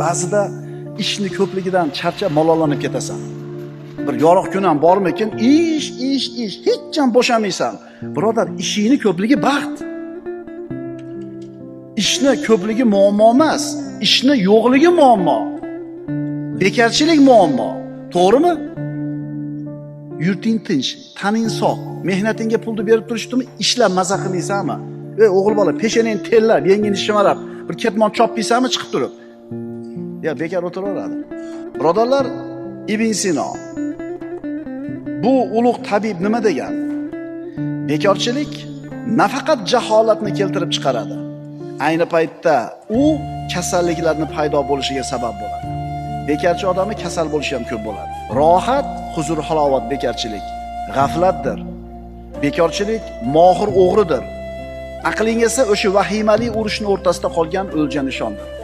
Ba'zida ishni ko'pligidan charchab malollanib ketasan. Bir yorug' kun ham bormikin, ish, hech ham bo'shamaysan. Birodar, ishingni ko'pligi baxt. Ishni ko'pligi muammo emas, ishni yo'qligi muammo. Bekarchilik muammo. To'g'rimi? Yurting tinch, taning sog', mehnatingga pulni berib turishdimi, ishlab maza qilmaysanmi? O'g'il bola, peshanang tellab, yengini shimarab, bir ketmon chopmaysanmi chiqib turib? Ya bekar o'tiraveradi. Birodarlar, Ibn Sino bu ulug' tabib nima degan? Bekorchilik nafaqat jaholatni keltirib chiqaradi. Ayni paytda u kasalliklarning paydo bo'lishiga sabab bo'ladi. Bekarchi odamni kasal bo'lishi ham ko'p bo'ladi. Rohat, huzur, halovat bekarchilik, g'aflatdir. Bekorchilik mohir o'g'ridir. Aqling esa o'sha vahimali urushning o'rtasida qolgan o'lja nishondir.